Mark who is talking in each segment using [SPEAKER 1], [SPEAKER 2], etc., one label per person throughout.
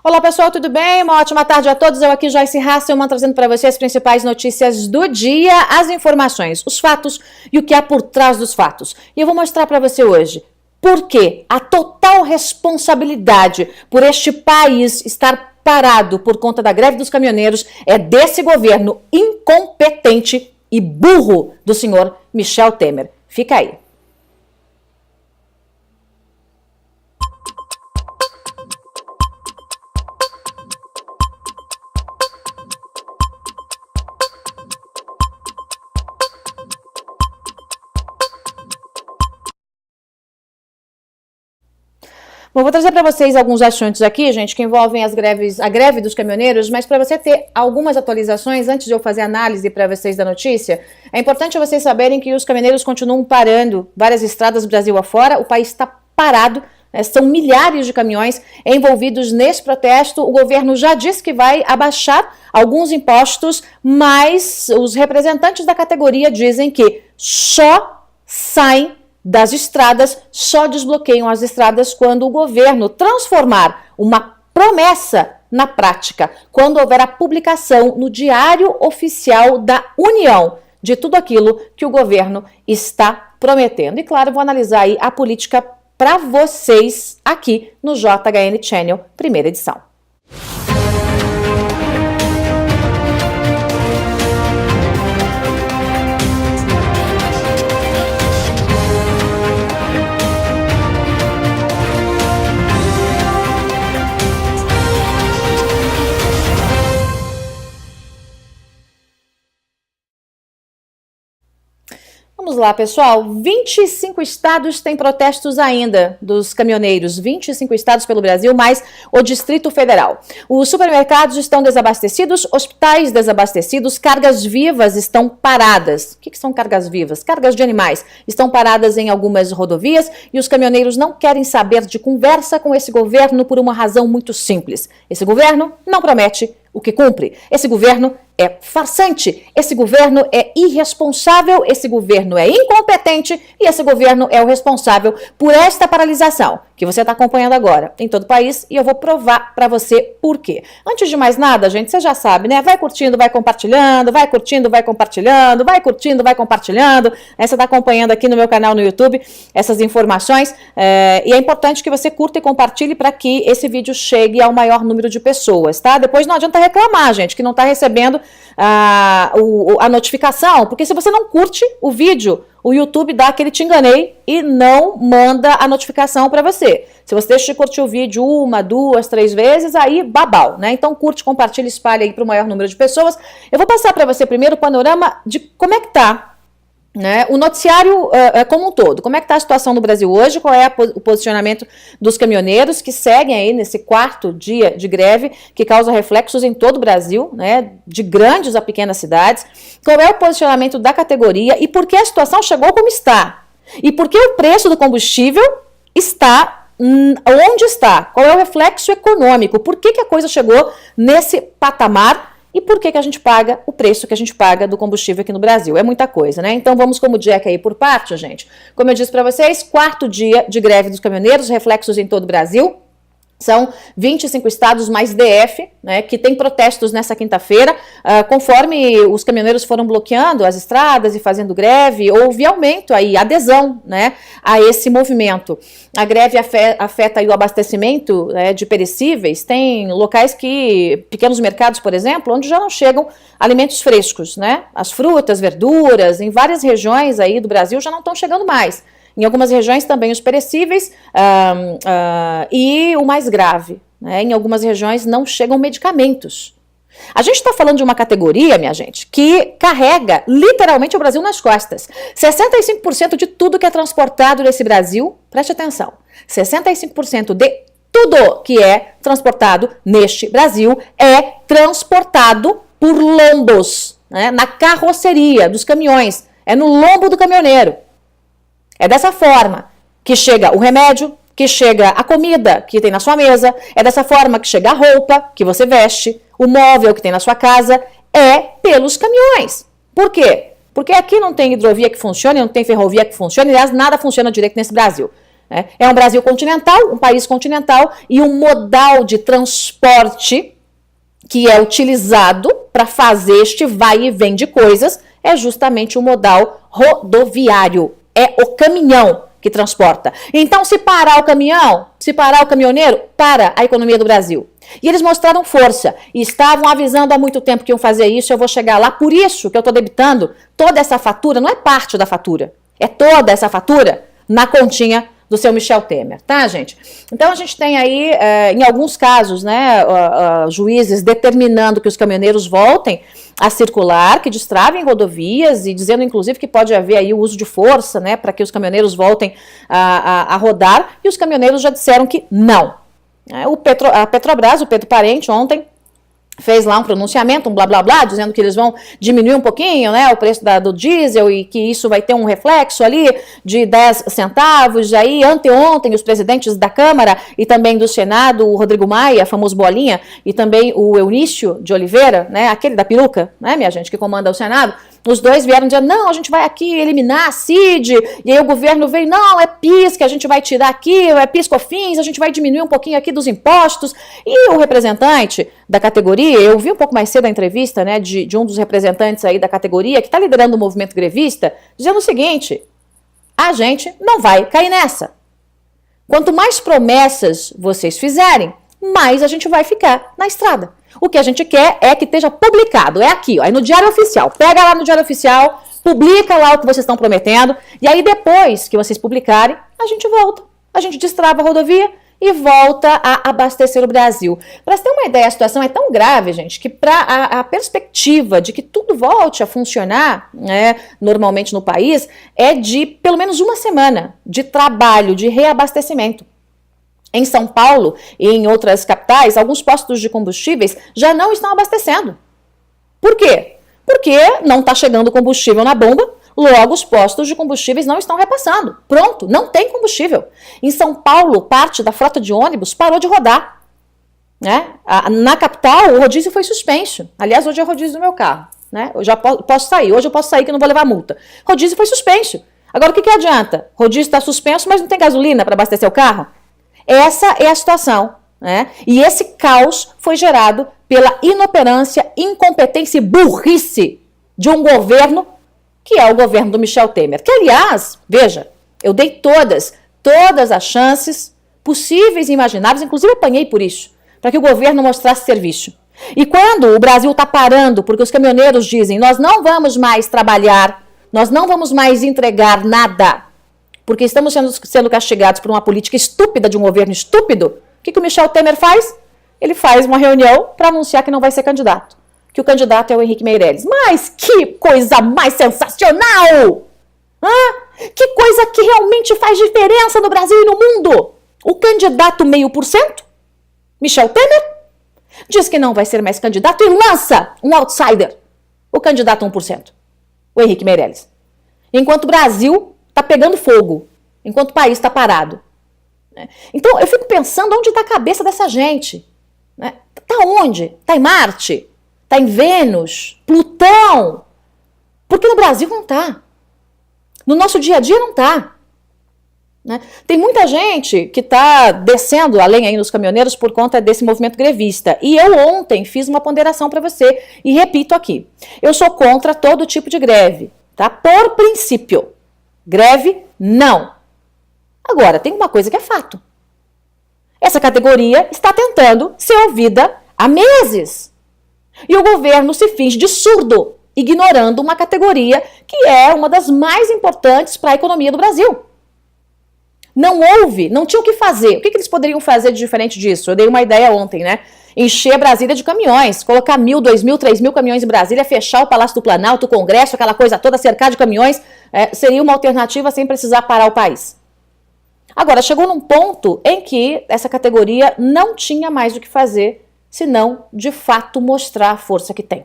[SPEAKER 1] Olá pessoal, tudo bem? Uma ótima tarde a todos. Eu aqui, Joyce Hasselman, trazendo para você as principais notícias do dia, as informações, os fatos e o que há por trás dos fatos. E eu vou mostrar para você hoje por que a total responsabilidade por este país estar parado por conta da greve dos caminhoneiros é desse governo incompetente e burro do senhor Michel Temer. Fica aí. Bom, vou trazer para vocês alguns assuntos aqui, gente, que envolvem a greve dos caminhoneiros, mas para você ter algumas atualizações, antes de eu fazer análise para vocês da notícia, é importante vocês saberem que os caminhoneiros continuam parando várias estradas Brasil afora, o país está parado, são milhares de caminhões envolvidos nesse protesto, o governo já disse que vai abaixar alguns impostos, mas os representantes da categoria dizem que só saem das estradas, só desbloqueiam as estradas quando o governo transformar uma promessa na prática, quando houver a publicação no Diário Oficial da União de tudo aquilo que o governo está prometendo. E claro, vou analisar aí a política para vocês aqui no JHN Channel, primeira edição. Vamos lá, pessoal. 25 estados têm protestos ainda dos caminhoneiros. 25 estados pelo Brasil, mais o Distrito Federal. Os supermercados estão desabastecidos, hospitais desabastecidos, cargas vivas estão paradas. O que são cargas vivas? Cargas de animais estão paradas em algumas rodovias e os caminhoneiros não querem saber de conversa com esse governo por uma razão muito simples. Esse governo não promete o que cumpre. Esse governo é farsante, esse governo é irresponsável, esse governo é incompetente e esse governo é o responsável por esta paralisação que você está acompanhando agora em todo o país e eu vou provar para você por quê. Antes de mais nada, gente, você já sabe, né? Vai curtindo, vai compartilhando, vai curtindo, vai compartilhando, vai curtindo, vai compartilhando. Você está acompanhando aqui no meu canal no YouTube essas informações e é importante que você curta e compartilhe para que esse vídeo chegue ao maior número de pessoas, tá? Depois não adianta reclamar, gente, que não está recebendo a notificação, porque se você não curte o vídeo, o YouTube dá aquele te enganei e não manda a notificação para você. Se você deixa de curtir o vídeo 1, 2, 3 vezes, aí babau, né? Então curte, compartilha, espalha aí para o maior número de pessoas. Eu vou passar para você primeiro o panorama de como é que tá, né, o noticiário como um todo. Como é que está a situação no Brasil hoje? Qual é o posicionamento dos caminhoneiros que seguem aí nesse 4º dia de greve que causa reflexos em todo o Brasil, né, de grandes a pequenas cidades? Qual é o posicionamento da categoria e por que a situação chegou como está? E por que o preço do combustível está onde está? Qual é o reflexo econômico? Por que a coisa chegou nesse patamar? E por que a gente paga o preço que a gente paga do combustível aqui no Brasil? É muita coisa, né? Então vamos como Jack aí por parte, gente. Como eu disse para vocês, 4º dia de greve dos caminhoneiros, reflexos em todo o Brasil. São 25 estados mais DF, né, que tem protestos nessa quinta-feira. Conforme os caminhoneiros foram bloqueando as estradas e fazendo greve, houve aumento aí, adesão, né, a esse movimento. A greve afeta aí o abastecimento de perecíveis. Tem locais pequenos mercados, por exemplo, onde já não chegam alimentos frescos, né? As frutas, verduras, em várias regiões aí do Brasil já não estão chegando mais. Em algumas regiões também os perecíveis e o mais grave, né? Em algumas regiões não chegam medicamentos. A gente está falando de uma categoria, minha gente, que carrega literalmente o Brasil nas costas. 65% de tudo que é transportado nesse Brasil, preste atenção, 65% de tudo que é transportado neste Brasil é transportado por lombos, né? Na carroceria dos caminhões, é no lombo do caminhoneiro. É dessa forma que chega o remédio, que chega a comida que tem na sua mesa, é dessa forma que chega a roupa que você veste, o móvel que tem na sua casa, é pelos caminhões. Por quê? Porque aqui não tem hidrovia que funcione, não tem ferrovia que funcione, aliás, nada funciona direito nesse Brasil. É um Brasil continental, um país continental, e um modal de transporte que é utilizado para fazer este vai e vem de coisas é justamente o modal rodoviário. É o caminhão que transporta. Então, se parar o caminhão, se parar o caminhoneiro, para a economia do Brasil. E eles mostraram força e estavam avisando há muito tempo que iam fazer isso, eu vou chegar lá. Por isso que eu estou debitando toda essa fatura, não é parte da fatura, é toda essa fatura na continha do seu Michel Temer, tá, gente? Então, a gente tem aí, em alguns casos, né, juízes determinando que os caminhoneiros voltem a circular, que destravem rodovias e dizendo, inclusive, que pode haver aí o uso de força, né, para que os caminhoneiros voltem a rodar, e os caminhoneiros já disseram que não. A Petrobras, o Pedro Parente, ontem fez lá um pronunciamento, um blá blá blá, dizendo que eles vão diminuir um pouquinho, né, o preço do diesel e que isso vai ter um reflexo ali de 10 centavos. Aí, anteontem, os presidentes da Câmara e também do Senado, o Rodrigo Maia, famoso Bolinha, e também o Eunício de Oliveira, né, aquele da peruca, né, minha gente, que comanda o Senado, os dois vieram dizer, não, a gente vai aqui eliminar a CID, e aí o governo veio, não, é PIS que a gente vai tirar aqui, é PIS/COFINS, a gente vai diminuir um pouquinho aqui dos impostos. E o representante da categoria, eu vi um pouco mais cedo a entrevista, né, de um dos representantes aí da categoria, que está liderando o movimento grevista, dizendo o seguinte, a gente não vai cair nessa. Quanto mais promessas vocês fizerem, mais a gente vai ficar na estrada. O que a gente quer é que esteja publicado, é aqui, ó, aí no Diário Oficial. Pega lá no Diário Oficial, publica lá o que vocês estão prometendo, e aí depois que vocês publicarem, a gente volta. A gente destrava a rodovia e volta a abastecer o Brasil. Para você ter uma ideia, a situação é tão grave, gente, que para a perspectiva de que tudo volte a funcionar, né, normalmente no país, é de pelo menos uma semana de trabalho, de reabastecimento. Em São Paulo e em outras capitais, alguns postos de combustíveis já não estão abastecendo. Por quê? Porque não está chegando combustível na bomba, logo os postos de combustíveis não estão repassando. Pronto, não tem combustível. Em São Paulo, parte da frota de ônibus parou de rodar. Né? Na capital, o rodízio foi suspenso. Aliás, hoje é o rodízio do meu carro. Né? Eu já posso sair. Hoje eu posso sair que não vou levar multa. Rodízio foi suspenso. Agora, o que adianta? Rodízio está suspenso, mas não tem gasolina para abastecer o carro? Essa é a situação, né? E esse caos foi gerado pela inoperância, incompetência e burrice de um governo que é o governo do Michel Temer. Que, aliás, veja, eu dei todas as chances possíveis e imagináveis, inclusive apanhei por isso, para que o governo mostrasse serviço. E quando o Brasil está parando, porque os caminhoneiros dizem, nós não vamos mais trabalhar, nós não vamos mais entregar nada, porque estamos sendo castigados por uma política estúpida de um governo estúpido, o que o Michel Temer faz? Ele faz uma reunião para anunciar que não vai ser candidato, que o candidato é o Henrique Meirelles. Mas que coisa mais sensacional! Que coisa que realmente faz diferença no Brasil e no mundo! O candidato 0,5%, Michel Temer, diz que não vai ser mais candidato e lança um outsider, o candidato 1%, o Henrique Meirelles. Enquanto o Brasil está pegando fogo, enquanto o país está parado. Então, eu fico pensando onde está a cabeça dessa gente. Está onde? Está em Marte? Está em Vênus? Plutão? Porque no Brasil não está. No nosso dia a dia não está. Tem muita gente que está descendo além aí nos caminhoneiros por conta desse movimento grevista. E eu ontem fiz uma ponderação para você e repito aqui. Eu sou contra todo tipo de greve, tá? Por princípio. Greve, não. Agora, tem uma coisa que é fato. Essa categoria está tentando ser ouvida há meses. E o governo se finge de surdo, ignorando uma categoria que é uma das mais importantes para a economia do Brasil. Não houve, não tinha o que fazer. O que eles poderiam fazer de diferente disso? Eu dei uma ideia ontem, né? Encher Brasília de caminhões, colocar 1.000, 2.000, 3.000 caminhões em Brasília, fechar o Palácio do Planalto, o Congresso, aquela coisa toda, cercar de caminhões, seria uma alternativa sem precisar parar o país. Agora, chegou num ponto em que essa categoria não tinha mais o que fazer, senão, de fato, mostrar a força que tem.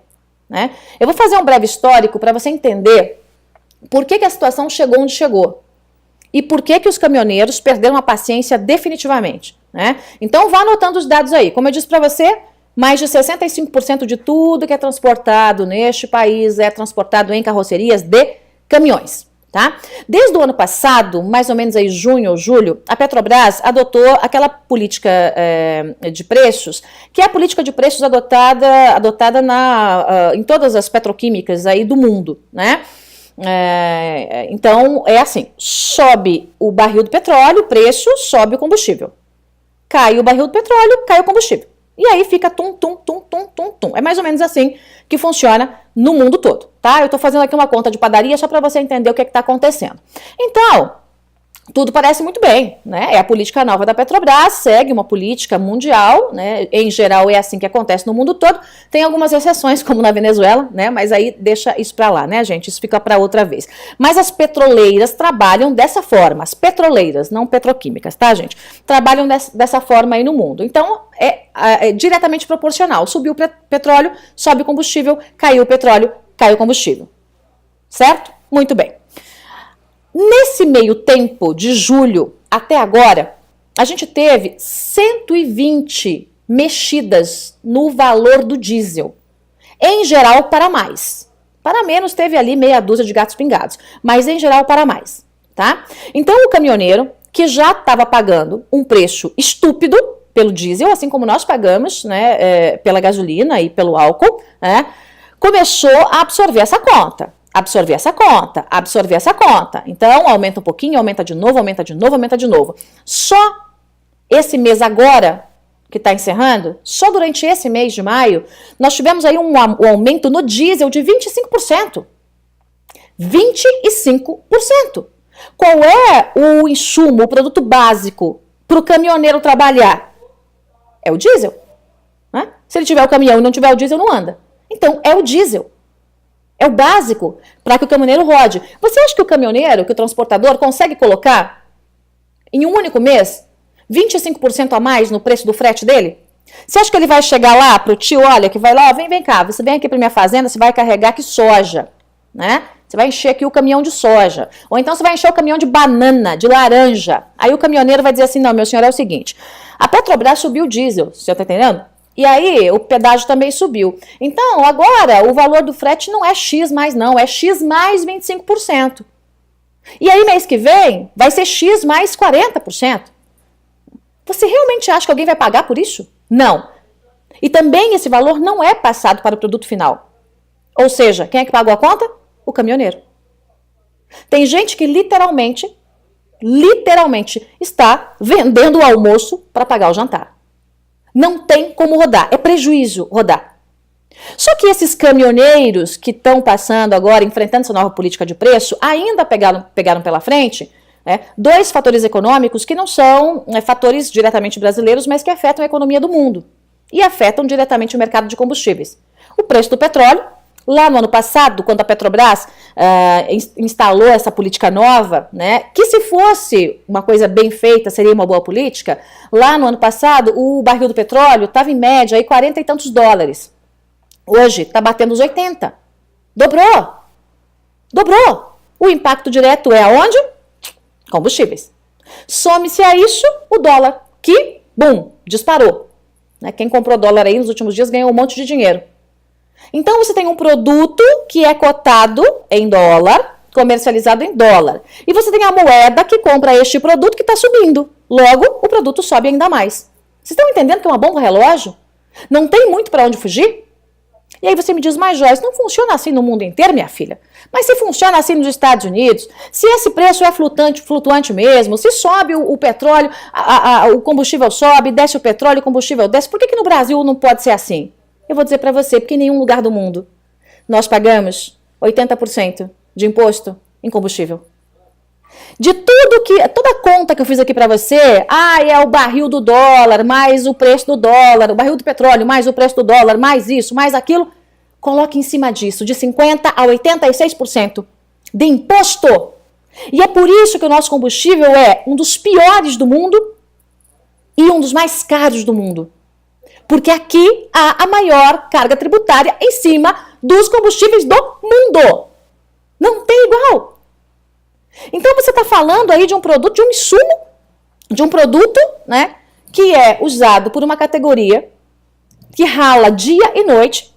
[SPEAKER 1] Né? Eu vou fazer um breve histórico para você entender por que a situação chegou onde chegou. E por que os caminhoneiros perderam a paciência definitivamente. Né? Então, vá anotando os dados aí. Como eu disse para você, mais de 65% de tudo que é transportado neste país é transportado em carrocerias de caminhões. Tá? Desde o ano passado, mais ou menos aí junho ou julho, a Petrobras adotou aquela política de preços, que é a política de preços adotada em todas as petroquímicas aí do mundo, né? Então, é assim, sobe o barril do petróleo, o preço, sobe o combustível. Cai o barril do petróleo, cai o combustível. E aí fica tum, tum, tum, tum, tum, tum. É mais ou menos assim que funciona no mundo todo, tá? Eu tô fazendo aqui uma conta de padaria só para você entender o que tá acontecendo. Então, tudo parece muito bem, né? É a política nova da Petrobras, segue uma política mundial, né? Em geral é assim que acontece no mundo todo. Tem algumas exceções, como na Venezuela, né? Mas aí deixa isso para lá, né, gente? Isso fica para outra vez. Mas as petroleiras trabalham dessa forma, as petroleiras, não petroquímicas, tá, gente? Trabalham dessa forma aí no mundo. Então, é diretamente proporcional. Subiu o petróleo, sobe o combustível, caiu o petróleo, cai o combustível. Certo? Muito bem. Nesse meio tempo, de julho até agora, a gente teve 120 mexidas no valor do diesel. Em geral, para mais. Para menos, teve ali meia dúzia de gatos pingados. Mas, em geral, para mais. Tá? Então, o caminhoneiro, que já estava pagando um preço estúpido pelo diesel, assim como nós pagamos, né, pela gasolina e pelo álcool, né, começou a absorver essa conta. Então, aumenta um pouquinho, aumenta de novo, aumenta de novo, aumenta de novo. Só esse mês agora, que está encerrando, só durante esse mês de maio, nós tivemos aí um aumento no diesel de 25%. 25%. Qual é o insumo, o produto básico para o caminhoneiro trabalhar? É o diesel. Né? Se ele tiver o caminhão e não tiver o diesel, não anda. Então, é o diesel. É o básico para que o caminhoneiro rode. Você acha que o caminhoneiro, que o transportador, consegue colocar em um único mês 25% a mais no preço do frete dele? Você acha que ele vai chegar lá pro tio, olha, que vai lá, vem cá, você vem aqui para minha fazenda, você vai carregar aqui soja, né? Você vai encher aqui o caminhão de soja. Ou então você vai encher o caminhão de banana, de laranja. Aí o caminhoneiro vai dizer assim, não, meu senhor, é o seguinte, a Petrobras subiu o diesel, você tá entendendo? E aí, o pedágio também subiu. Então, agora, o valor do frete não é X mais não, é X mais 25%. E aí, mês que vem, vai ser X mais 40%. Você realmente acha que alguém vai pagar por isso? Não. E também esse valor não é passado para o produto final. Ou seja, quem é que pagou a conta? O caminhoneiro. Tem gente que literalmente está vendendo o almoço para pagar o jantar. Não tem como rodar, é prejuízo rodar. Só que esses caminhoneiros que estão passando agora, enfrentando essa nova política de preço, ainda pegaram pela frente dois fatores econômicos que não são fatores diretamente brasileiros, mas que afetam a economia do mundo e afetam diretamente o mercado de combustíveis. O preço do petróleo. Lá no ano passado, quando a Petrobras instalou essa política nova, né, que se fosse uma coisa bem feita, seria uma boa política, lá no ano passado o barril do petróleo estava em média aí 40 e tantos dólares. Hoje está batendo os 80. Dobrou. O impacto direto é aonde? Combustíveis. Some-se a isso o dólar, que, bum, disparou. Né, quem comprou dólar aí nos últimos dias ganhou um monte de dinheiro. Então, você tem um produto que é cotado em dólar, comercializado em dólar. E você tem a moeda que compra este produto que está subindo. Logo, o produto sobe ainda mais. Vocês estão entendendo que é uma bomba relógio? Não tem muito para onde fugir? E aí você me diz, mas Joyce, não funciona assim no mundo inteiro, minha filha? Mas se funciona assim nos Estados Unidos, se esse preço é flutuante mesmo, se sobe o petróleo, o combustível sobe, desce o petróleo, o combustível desce, por que no Brasil não pode ser assim? Eu vou dizer para você, porque em nenhum lugar do mundo nós pagamos 80% de imposto em combustível. De toda a conta que eu fiz aqui para você, é o barril do dólar, mais o preço do dólar, o barril do petróleo, mais o preço do dólar, mais isso, mais aquilo, coloque em cima disso, de 50% a 86% de imposto. E é por isso que o nosso combustível é um dos piores do mundo e um dos mais caros do mundo. Porque aqui há a maior carga tributária em cima dos combustíveis do mundo. Não tem igual. Então você está falando aí de um produto, de um insumo, de um produto, né, que é usado por uma categoria que rala dia e noite,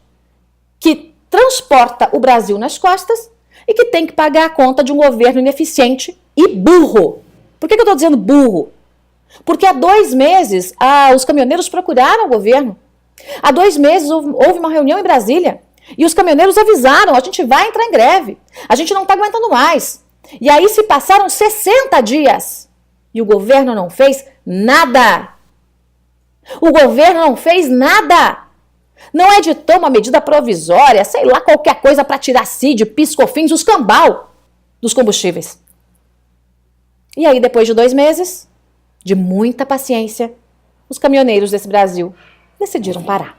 [SPEAKER 1] que transporta o Brasil nas costas e que tem que pagar a conta de um governo ineficiente e burro. Por que eu estou dizendo burro? Porque há 2 meses os caminhoneiros procuraram o governo. Há 2 meses houve uma reunião em Brasília e os caminhoneiros avisaram, a gente vai entrar em greve, a gente não está aguentando mais. E aí se passaram 60 dias e o governo não fez nada. O governo não fez nada. Não editou uma medida provisória, sei lá, qualquer coisa para tirar CID, PIS, COFINS, os cambal dos combustíveis. E aí, depois de 2 meses, de muita paciência, os caminhoneiros desse Brasil decidiram parar.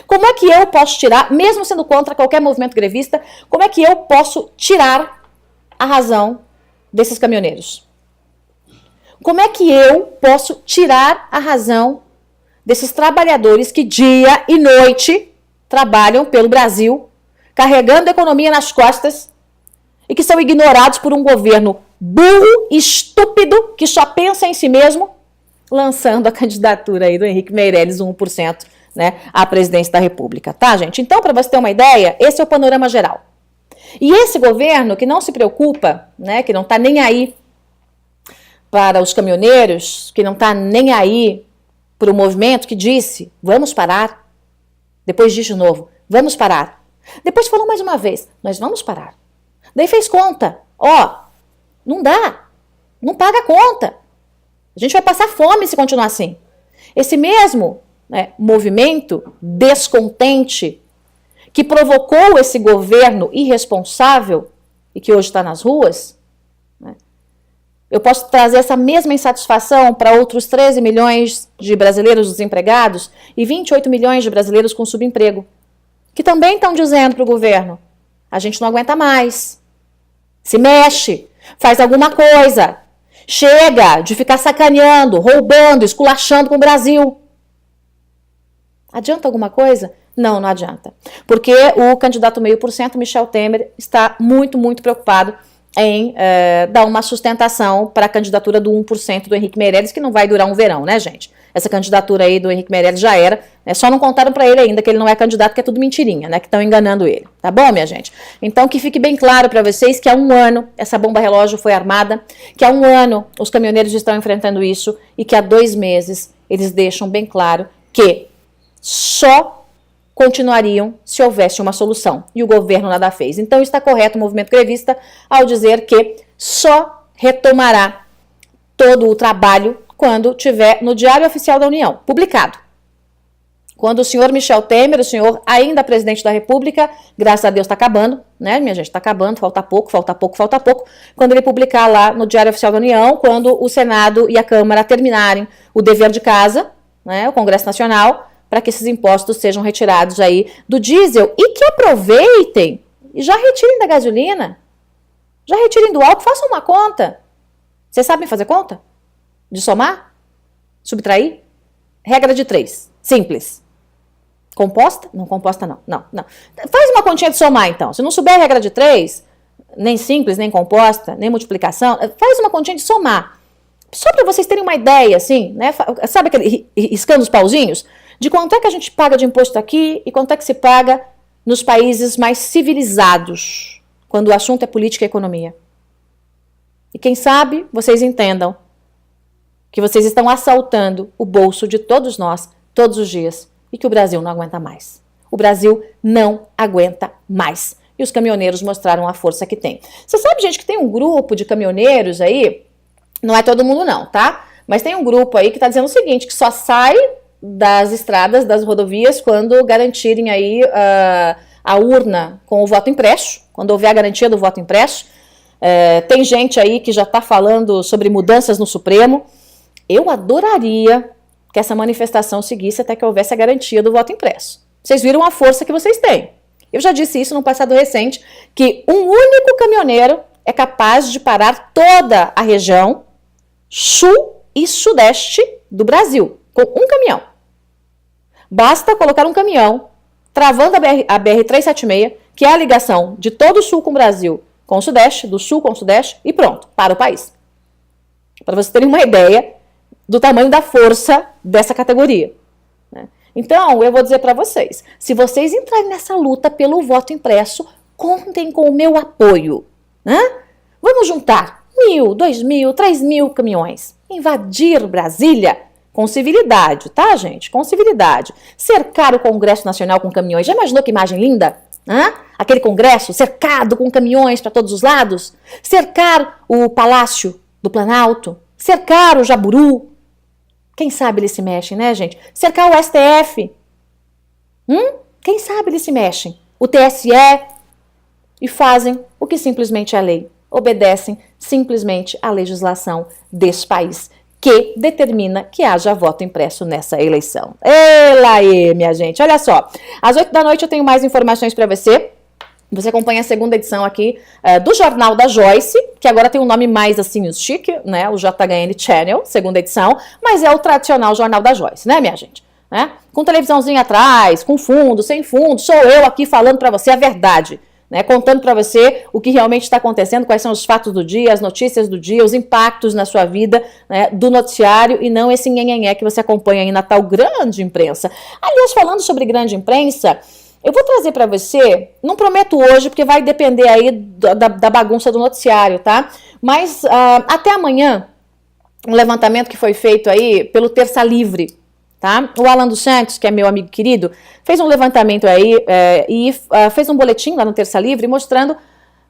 [SPEAKER 1] Como é que eu posso tirar, mesmo sendo contra qualquer movimento grevista, como é que eu posso tirar a razão desses caminhoneiros? Como é que eu posso tirar a razão desses trabalhadores que dia e noite trabalham pelo Brasil, carregando a economia nas costas e que são ignorados por um governo burro, estúpido, que só pensa em si mesmo, lançando a candidatura aí do Henrique Meirelles, 1%, né, à presidência da República, tá, gente? Então, para você ter uma ideia, esse é o panorama geral. E esse governo que não se preocupa, né, que não está nem aí para os caminhoneiros, que não está nem aí para o movimento que disse, vamos parar. Depois disse de novo, vamos parar. Depois falou mais uma vez, nós vamos parar. Daí fez conta, não dá, não paga a conta. A gente vai passar fome se continuar assim. Esse mesmo, né, movimento descontente que provocou esse governo irresponsável e que hoje está nas ruas, né, eu posso trazer essa mesma insatisfação para outros 13 milhões de brasileiros desempregados e 28 milhões de brasileiros com subemprego, que também estão dizendo para o governo, a gente não aguenta mais, se mexe, faz alguma coisa, chega de ficar sacaneando, roubando, esculachando com o Brasil. Adianta alguma coisa? Não, não adianta. Porque o candidato 0,5%, Michel Temer, está muito, muito preocupado em dar uma sustentação para a candidatura do 1% do Henrique Meirelles, que não vai durar um verão, né, gente? Essa candidatura aí do Henrique Meirelles já era, né? Só não contaram para ele ainda que ele não é candidato, que é tudo mentirinha, né? Que estão enganando ele, tá bom, minha gente? Então, que fique bem claro para vocês que há 1 ano essa bomba relógio foi armada, que há 1 ano os caminhoneiros estão enfrentando isso e que há 2 meses eles deixam bem claro que só continuariam se houvesse uma solução. E o governo nada fez. Então está correto o movimento grevista ao dizer que só retomará todo o trabalho quando tiver no Diário Oficial da União, publicado. Quando o senhor Michel Temer, o senhor ainda presidente da República, graças a Deus está acabando, né, minha gente, está acabando, falta pouco, quando ele publicar lá no Diário Oficial da União, quando o Senado e a Câmara terminarem o dever de casa, né, o Congresso Nacional, para que esses impostos sejam retirados aí do diesel e que aproveitem e já retirem da gasolina, já retirem do álcool, façam uma conta. Vocês sabem fazer conta? De somar? Subtrair? Regra de 3. Simples. Composta? Não, composta não. Não. Faz uma continha de somar então. Se não souber a regra de 3, nem simples, nem composta, nem multiplicação, faz uma continha de somar. Só para vocês terem uma ideia, assim, né? Sabe aquele riscando os pauzinhos? De quanto é que a gente paga de imposto aqui e quanto é que se paga nos países mais civilizados, quando o assunto é política e economia. E quem sabe vocês entendam que vocês estão assaltando o bolso de todos nós, todos os dias, e que o Brasil não aguenta mais. O Brasil não aguenta mais. E os caminhoneiros mostraram a força que tem. Você sabe, gente, que tem um grupo de caminhoneiros aí, não é todo mundo não, tá? Mas tem um grupo aí que está dizendo o seguinte, que só sai das estradas, das rodovias, quando garantirem aí a urna com o voto impresso, quando houver a garantia do voto impresso. Tem gente aí que já está falando sobre mudanças no Supremo. Eu adoraria que essa manifestação seguisse até que houvesse a garantia do voto impresso. Vocês viram a força que vocês têm. Eu já disse isso no passado recente, que um único caminhoneiro é capaz de parar toda a região sul e sudeste do Brasil, com um caminhão. Basta colocar um caminhão travando a BR-376, que é a ligação de todo o sul com o Brasil, com o sudeste, do sul com o sudeste, e pronto, para o país. Para vocês terem uma ideia do tamanho da força dessa categoria, né? Então, eu vou dizer para vocês, se vocês entrarem nessa luta pelo voto impresso, Contem com o meu apoio, né? Vamos juntar 1.000, 2.000, 3.000 caminhões. Invadir Brasília com civilidade, tá, gente? Com civilidade. Cercar o Congresso Nacional com caminhões. Já imaginou que imagem linda? Hã? Aquele Congresso cercado com caminhões para todos os lados. Cercar o Palácio do Planalto. Cercar o Jaburu. Quem sabe eles se mexem, né, gente? Cercar o STF. Quem sabe eles se mexem? O TSE. E fazem o que simplesmente é lei. Obedecem simplesmente à legislação desse país, que determina que haja voto impresso nessa eleição. Ela aí, minha gente. Olha só, às 8 da noite eu tenho mais informações para você. Você acompanha a segunda edição aqui do Jornal da Joyce, que agora tem um nome mais assim, chique, né? O JHN Channel, segunda edição, mas é o tradicional Jornal da Joyce, né, minha gente? Né? Com televisãozinha atrás, com fundo, sem fundo, sou eu aqui falando para você a verdade. Né, contando para você o que realmente está acontecendo, quais são os fatos do dia, as notícias do dia, os impactos na sua vida, né, do noticiário, e não esse nhenhenhé que você acompanha aí na tal grande imprensa. Aliás, falando sobre grande imprensa, eu vou trazer para você, não prometo hoje, porque vai depender aí da bagunça do noticiário, tá? Mas até amanhã, um levantamento que foi feito aí pelo Terça Livre, tá? O Alan dos Santos, que é meu amigo querido, fez um levantamento aí e fez um boletim lá no Terça Livre mostrando,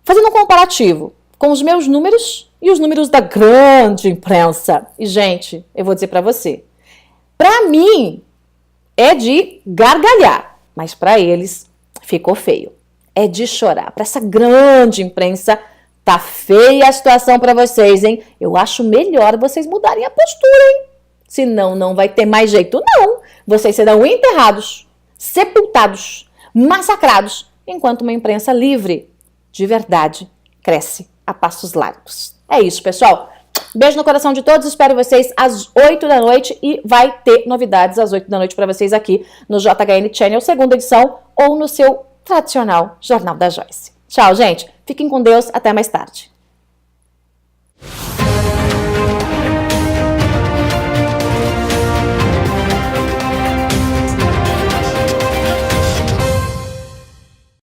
[SPEAKER 1] fazendo um comparativo com os meus números e os números da grande imprensa. E, gente, eu vou dizer pra você, pra mim é de gargalhar, mas pra eles ficou feio. É de chorar. Pra essa grande imprensa, tá feia a situação pra vocês, hein? Eu acho melhor vocês mudarem a postura, hein? Senão não vai ter mais jeito, não. Vocês serão enterrados, sepultados, massacrados, enquanto uma imprensa livre, de verdade, cresce a passos largos. É isso, pessoal. Beijo no coração de todos. Espero vocês às 8 da noite e vai ter novidades às 8 da noite para vocês aqui no JHN Channel, segunda edição, ou no seu tradicional Jornal da Joyce. Tchau, gente. Fiquem com Deus. Até mais tarde.